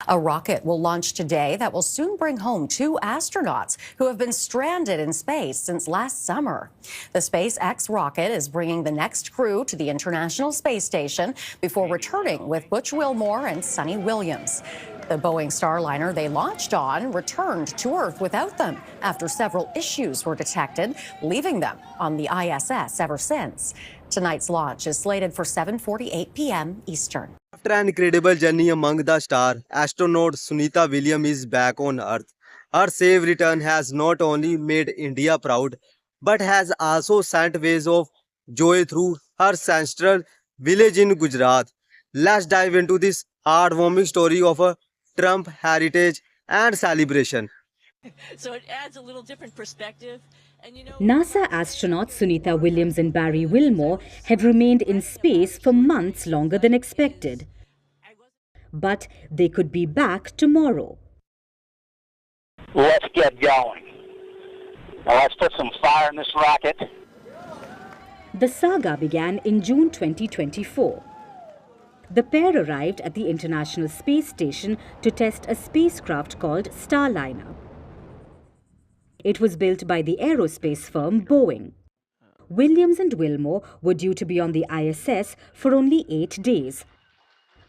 A rocket will launch today that will soon bring home 2 astronauts who have been stranded in space since last summer. The SpaceX rocket is bringing the next crew to the International Space Station before returning with Butch Wilmore and Sunny Williams. The Boeing Starliner they launched on returned to Earth without them after several issues were detected, leaving them on the ISS ever since. Tonight's launch is slated for 7:48 p.m. Eastern. After an incredible journey among the stars, astronaut Sunita Williams is back on Earth. Her safe return has not only made India proud, but has also sent waves of joy through her ancestral village in Gujarat. Let's dive into this heartwarming story of a Trump heritage and celebration. So it adds a little different perspective. And NASA astronauts Sunita Williams and Barry Wilmore had remained in space for months longer than expected. But they could be back tomorrow. Let's get going. Now let's put some fire in this rocket. The saga began in June 2024. The pair arrived at the International Space Station to test a spacecraft called Starliner. It was built by the aerospace firm Boeing. Williams and Wilmore were due to be on the ISS for only 8 days.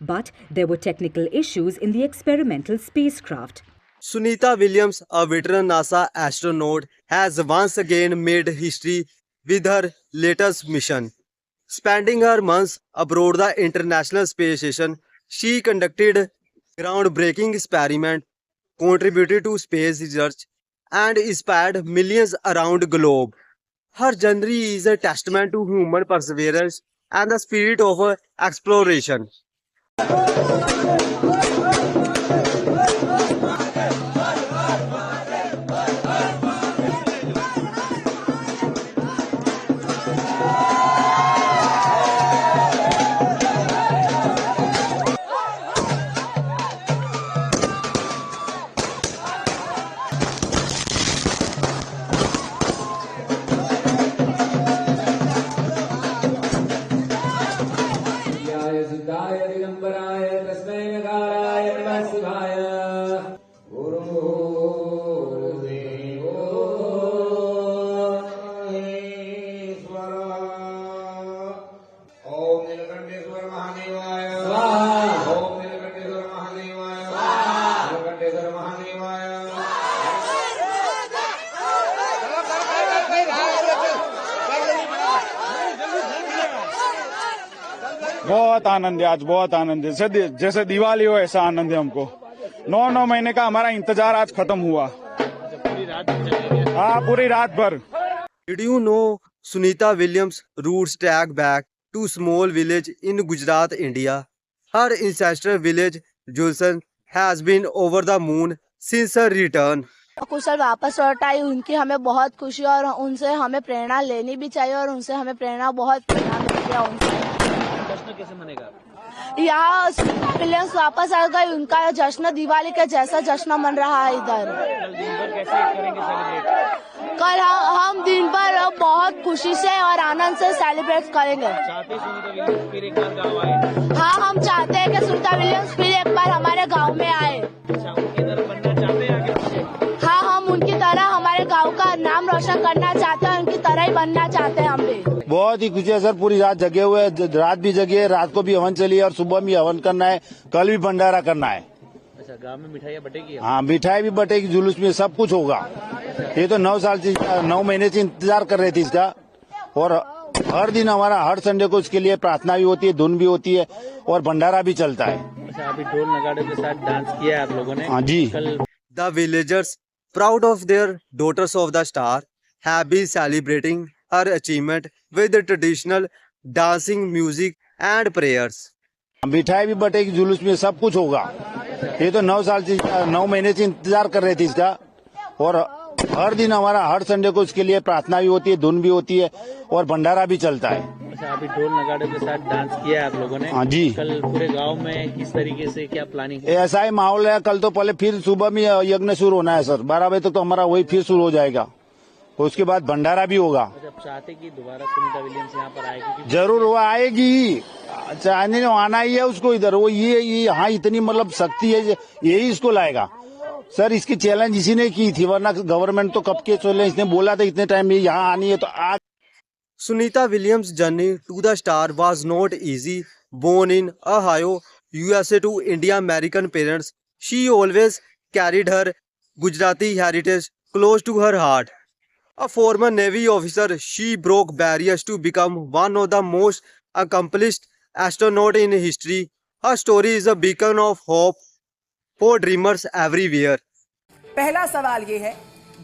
But there were technical issues in the experimental spacecraft. Sunita Williams, a veteran NASA astronaut, has once again made history with her latest mission. Spending her months aboard the International Space Station, she conducted groundbreaking experiments, contributed to space research, and inspired millions around the globe. Her journey is a testament to human perseverance and the spirit of exploration. बहुत आनंद है, आज बहुत आनंद है। जैसे दिवाली हो ऐसा आनंद है हमको। 9 महीने का हमारा इंतजार आज खत्म हुआ। हाँ, पूरी रात भर। Did you know Sunita Williams' roots track back to small village in Gujarat, India? Her ancestral village, Julsan, has been over the moon since her return. कुशल वापस लौट आई, उनकी हमें बहुत खुशी और उनसे हमें प्रेरणा लेनी भी चाहिए और उनसे हमें प्रेरणा बहुत मिलती है उनसे। जश्न कैसे मनेगा? यहाँ विलियम्स वापस आ गए, उनका जश्न दिवाली के जैसा जश्न मन रहा है इधर। कल हम दिन भर बहुत खुशी से और आनंद से सेलिब्रेट करेंगे। हाँ, हम चाहते हैं कि सुनीता विलियम्स फिर एक बार हमारे गांव में आए। हाँ, हम उनकी तरह हमारे गांव का नाम रोशन करना चाहते हैं, उनकी तरह ही बनना चाहते हैं हम भी। बहुत ही खुशी है सर, पूरी रात जगे हुए हैं, रात भी जगे है, रात को भी हवन चली है और सुबह भी हवन करना है, कल भी भंडारा करना है। अच्छा, गांव में मिठाई बटेगी? हाँ, मिठाई भी बटेगी, जुलूस में सब कुछ होगा। ये तो 9 महीने से इंतजार कर रहे थे इसका और हर दिन हमारा हर संडे को इसके लिए प्रार्थना भी होती है, धुन भी होती है और भंडारा भी चलता है। अच्छा, अभी ढोल नगाड़े के साथ डांस किया आप लोगों ने? हाँ जी। The villagers, proud of their daughters of the star, have been celebrating her achievement with the traditional dancing, music and prayers. मिठाई भी बटेगी, जुलूस में सब कुछ होगा। ये तो 9 महीने से इंतजार कर रहे थे इसका और हर दिन हमारा हर संडे को इसके लिए प्रार्थना भी होती है, धुन भी होती है और भंडारा भी चलता है। अच्छा, अभी ढोल नगाड़े के साथ डांस किया आप लोगों ने? हाँ जी। कल पूरे गांव में किस तरीके से क्या प्लानिंग है? ऐसा ही माहौल है। कल तो पहले फिर सुबह में यज्ञ शुरू होना है सर, 12 बजे तक तो हमारा वही फिर शुरू हो जाएगा, उसके बाद भंडारा भी होगा। जब चाहते कि दोबारा सुनीता विलियम्स यहाँ पर आएगी? जरूर वो आएगी, चाइना ने आना ही है उसको इधर, वो ये यहाँ इतनी मतलब शक्ति है, यही इसको लाएगा सर। इसकी चैलेंज इसी ने की थी, वरना गवर्नमेंट तो कब के चले, इसने बोला था इतने टाइम में यहाँ आनी है तो आज। Sunita Williams' journey to the star was not easy. Born in Ohio, USA to Indian-American parents, she always carried her Gujarati heritage close to her heart. A former Navy officer, she broke barriers to become one of the most accomplished astronauts in history. Her story is a beacon of hope for dreamers everywhere. पहला सवाल ये है,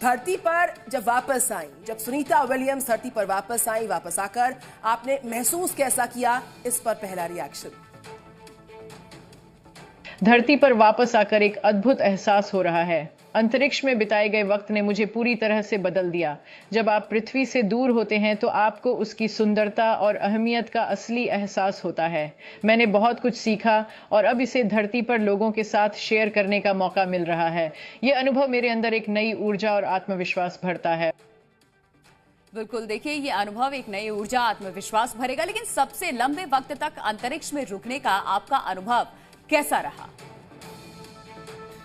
धरती पर जब वापस आई, जब Sunita Williams धरती पर वापस आई, वापस आकर आपने महसूस कैसा किया, इस पर पहला रिएक्शन। धरती पर वापस आकर एक अद्भुत एहसास हो रहा है। अंतरिक्ष में बिताए गए वक्त ने मुझे पूरी तरह से बदल दिया। जब आप पृथ्वी से दूर होते हैं तो आपको उसकी सुंदरता और अहमियत का असली एहसास होता है। मैंने बहुत कुछ सीखा और अब इसे धरती पर लोगों के साथ शेयर करने का मौका मिल रहा है। ये अनुभव मेरे अंदर एक नई ऊर्जा और आत्मविश्वास भरता है। बिल्कुल, देखिए ये अनुभव एक नई ऊर्जा, आत्मविश्वास भरेगा। लेकिन सबसे लंबे वक्त तक अंतरिक्ष में रुकने का आपका अनुभव कैसा रहा?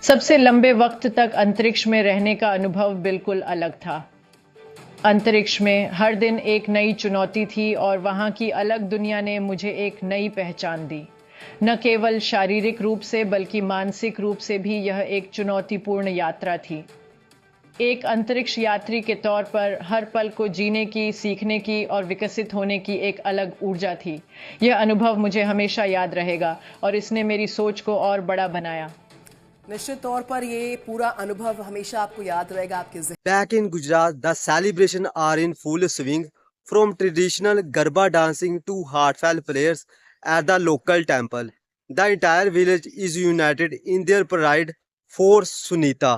सबसे लंबे वक्त तक अंतरिक्ष में रहने का अनुभव बिल्कुल अलग था। अंतरिक्ष में हर दिन एक नई चुनौती थी और वहां की अलग दुनिया ने मुझे एक नई पहचान दी। न केवल शारीरिक रूप से बल्कि मानसिक रूप से भी यह एक चुनौतीपूर्ण यात्रा थी। एक अंतरिक्ष यात्री के तौर पर हर पल को जीने की, सीखने की और विकसित होने की एक अलग ऊर्जा थी। यह अनुभव मुझे हमेशा याद रहेगा और इसने मेरी सोच को और बड़ा बनाया। निश्चित तौर पर ये पूरा अनुभव हमेशा आपको याद रहेगा आपके ज़हन। Back in Gujarat, the celebrations are in full swing, from traditional Garba dancing to heartfelt prayers at the local temple. The entire village is united in their pride for Sunita.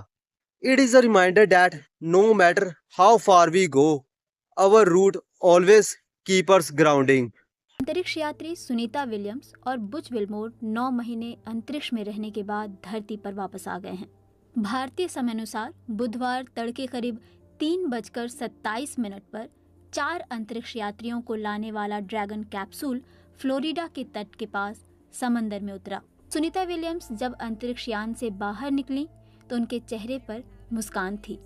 It is a reminder that no matter how far we go, our route always keeps us grounding. अंतरिक्ष यात्री Sunita Williams और Butch Wilmore 9 महीने अंतरिक्ष में रहने के बाद धरती पर वापस आ गए हैं। भारतीय समय अनुसार बुधवार तड़के करीब 3:27 पर 4 अंतरिक्ष यात्रियों को लाने वाला ड्रैगन कैप्सूल फ्लोरिडा के तट के पास समंदर में उतरा। सुनीता विलियम्स जब अंतरिक्ष यान से बाहर निकली तो उनके चेहरे पर मुस्कान थी।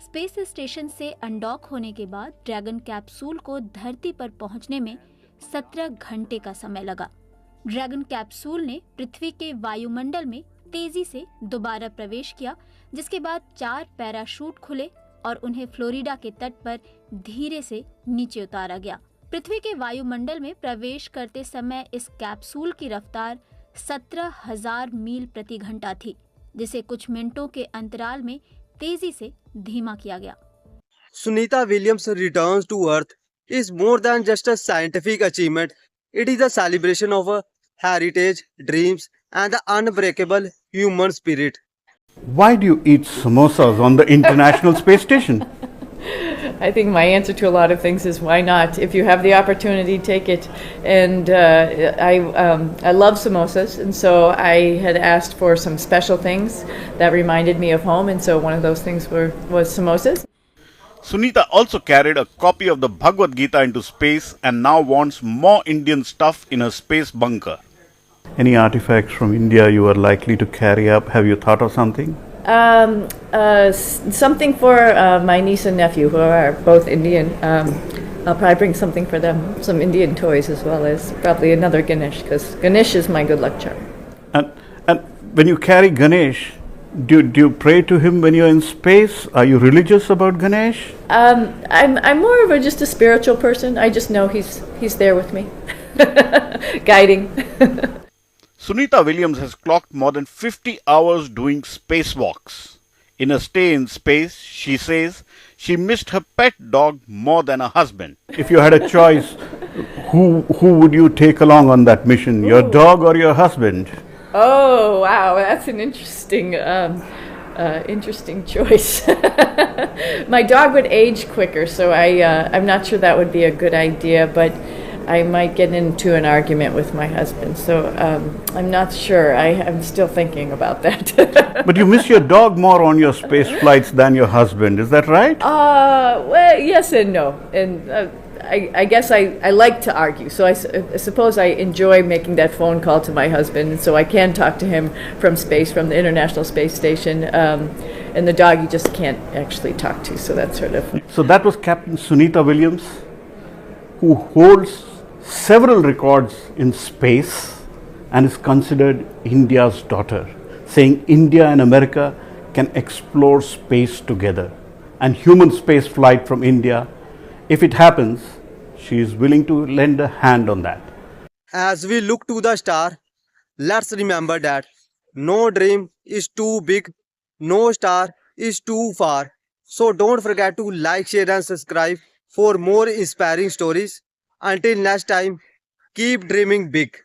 स्पेस स्टेशन से अनडॉक होने के बाद ड्रैगन कैप्सूल को धरती पर पहुंचने में 17 घंटे का समय लगा। ड्रैगन कैप्सूल ने पृथ्वी के वायुमंडल में तेजी से दोबारा प्रवेश किया, जिसके बाद 4 पैराशूट खुले और उन्हें फ्लोरिडा के तट पर धीरे से नीचे उतारा गया। पृथ्वी के वायुमंडल में प्रवेश करते समय इस कैप्सूल की रफ्तार 17,000 मील प्रति घंटा थी, जिसे कुछ मिनटों के अंतराल में तेजी से धीमा किया गया। Sunita Williams' return to Earth is more than just a scientific achievement. It is a celebration of a heritage, dreams, and the unbreakable human spirit. Why do you eat samosas on the International Space Station? I think my answer to a lot of things is why not? If you have the opportunity, take it. And I love samosas, and so I had asked for some special things that reminded me of home, and so one of those things was samosas. Sunita also carried a copy of the Bhagavad Gita into space and now wants more Indian stuff in her space bunker. Any artifacts from India you are likely to carry up? Have you thought of something? Something for my niece and nephew, who are both Indian. I'll probably bring something for them, some Indian toys, as well as probably another Ganesh, because Ganesh is my good luck charm. And when you carry Ganesh, do you pray to him when you're in space? Are you religious about Ganesh? I'm more of just a spiritual person. I just know he's there with me, guiding. Sunita Williams has clocked more than 50 hours doing spacewalks. In a stay in space, she says she missed her pet dog more than her husband. If you had a choice, who would you take along on that mission, your dog or your husband? Oh wow, that's an interesting choice. My dog would age quicker, so I'm not sure that would be a good idea, but I might get into an argument with my husband, so I'm not sure. I'm still thinking about that. But you miss your dog more on your space flights than your husband, is that right? Well, yes and no. And I guess I like to argue, so I suppose I enjoy making that phone call to my husband, and so I can talk to him from space, from the International Space Station, and the dog you just can't actually talk to, so that's sort of... So that was Captain Sunita Williams, who holds several records in space and is considered India's daughter, saying India and America can explore space together, and human space flight from India, if it happens, she is willing to lend a hand on that. As we look to the star, let's remember that no dream is too big, no star is too far. So don't forget to like, share and subscribe for more inspiring stories. Until next time, keep dreaming big.